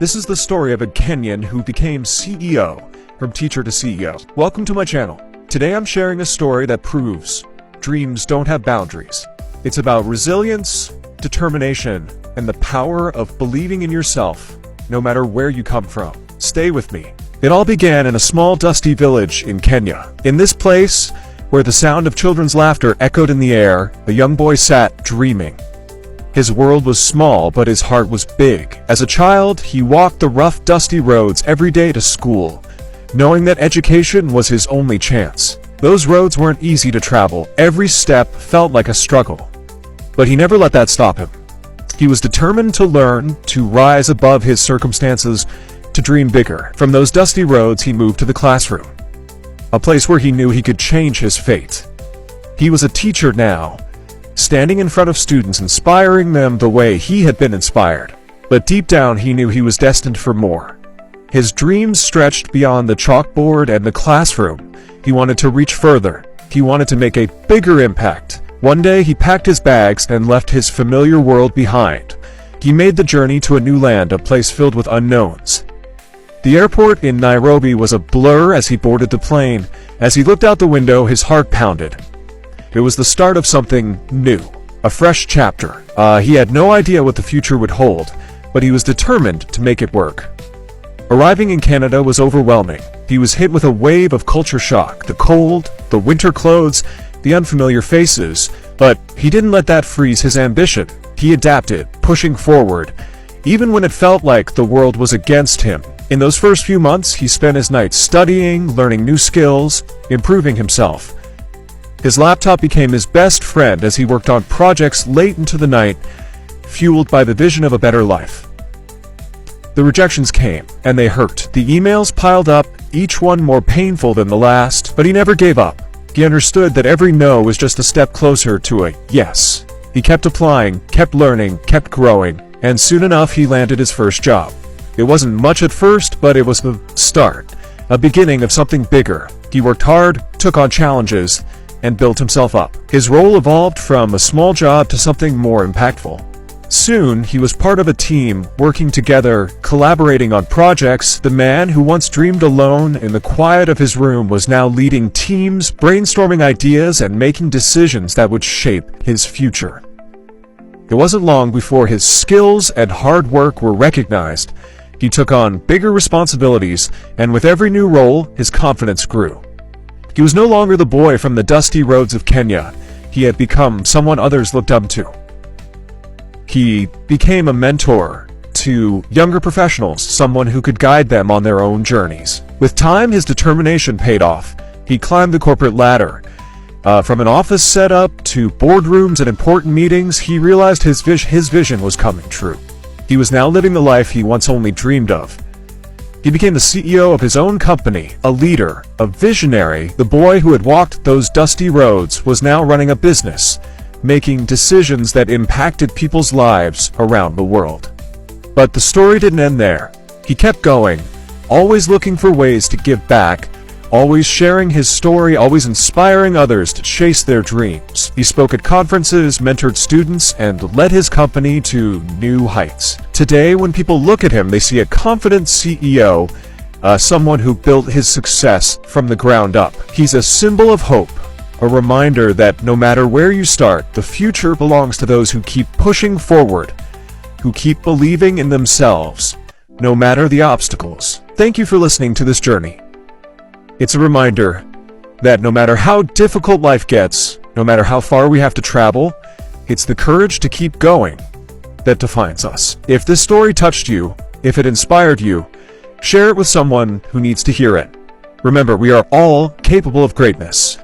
This is the story of a Kenyan who became CEO, from teacher to CEO. Welcome to my channel. Today I'm sharing a story that proves dreams don't have boundaries. It's about resilience, determination, and the power of believing in yourself, no matter where you come from. Stay with me. It all began in a small dusty village in Kenya. In this place, where the sound of children's laughter echoed in the air, a young boy sat dreaming. His world was small, but his heart was big. As a child, he walked the rough, dusty roads every day to school, knowing that education was his only chance. Those roads weren't easy to travel. Every step felt like a struggle. But he never let that stop him. He was determined to learn, to rise above his circumstances, to dream bigger. From those dusty roads, he moved to the classroom, a place where he knew he could change his fate. He was a teacher now, standing in front of students, inspiring them the way he had been inspired. But deep down, he knew he was destined for more. His dreams stretched beyond the chalkboard and the classroom. He wanted to reach further. He wanted to make a bigger impact. One day, he packed his bags and left his familiar world behind. He made the journey to a new land, a place filled with unknowns. The airport in Nairobi was a blur as he boarded the plane. As he looked out the window, his heart pounded. It was the start of something new, a fresh chapter. He had no idea what the future would hold, but he was determined to make it work. Arriving in Canada was overwhelming. He was hit with a wave of culture shock, the cold, the winter clothes, the unfamiliar faces, but he didn't let that freeze his ambition. He adapted, pushing forward, even when it felt like the world was against him. In those first few months, he spent his nights studying, learning new skills, improving himself. His laptop became his best friend as he worked on projects late into the night, fueled by the vision of a better life. The rejections came, and they hurt. The emails piled up, each one more painful than the last, but he never gave up. He understood that every no was just a step closer to a yes. He kept applying, kept learning, kept growing, and soon enough he landed his first job. It wasn't much at first, but it was the start, a beginning of something bigger. He worked hard, took on challenges, and built himself up. His role evolved from a small job to something more impactful. Soon, he was part of a team, working together, collaborating on projects. The man who once dreamed alone in the quiet of his room was now leading teams, brainstorming ideas, and making decisions that would shape his future. It wasn't long before his skills and hard work were recognized. He took on bigger responsibilities, and with every new role, his confidence grew. He was no longer the boy from the dusty roads of Kenya. He had become someone others looked up to. He became a mentor to younger professionals, someone who could guide them on their own journeys. With time, his determination paid off. He climbed the corporate ladder. From an office setup to boardrooms and important meetings, he realized his vision was coming true. He was now living the life he once only dreamed of. He became the CEO of his own company, a leader, a visionary. The boy who had walked those dusty roads was now running a business, making decisions that impacted people's lives around the world. But the story didn't end there. He kept going, always looking for ways to give back, always sharing his story, always inspiring others to chase their dreams. He spoke at conferences, mentored students, and led his company to new heights. Today, when people look at him, they see a confident CEO, someone who built his success from the ground up. He's a symbol of hope, a reminder that no matter where you start, the future belongs to those who keep pushing forward, who keep believing in themselves, no matter the obstacles. Thank you for listening to this journey. It's a reminder that no matter how difficult life gets, no matter how far we have to travel, it's the courage to keep going that defines us. If this story touched you, if it inspired you, share it with someone who needs to hear it. Remember, we are all capable of greatness.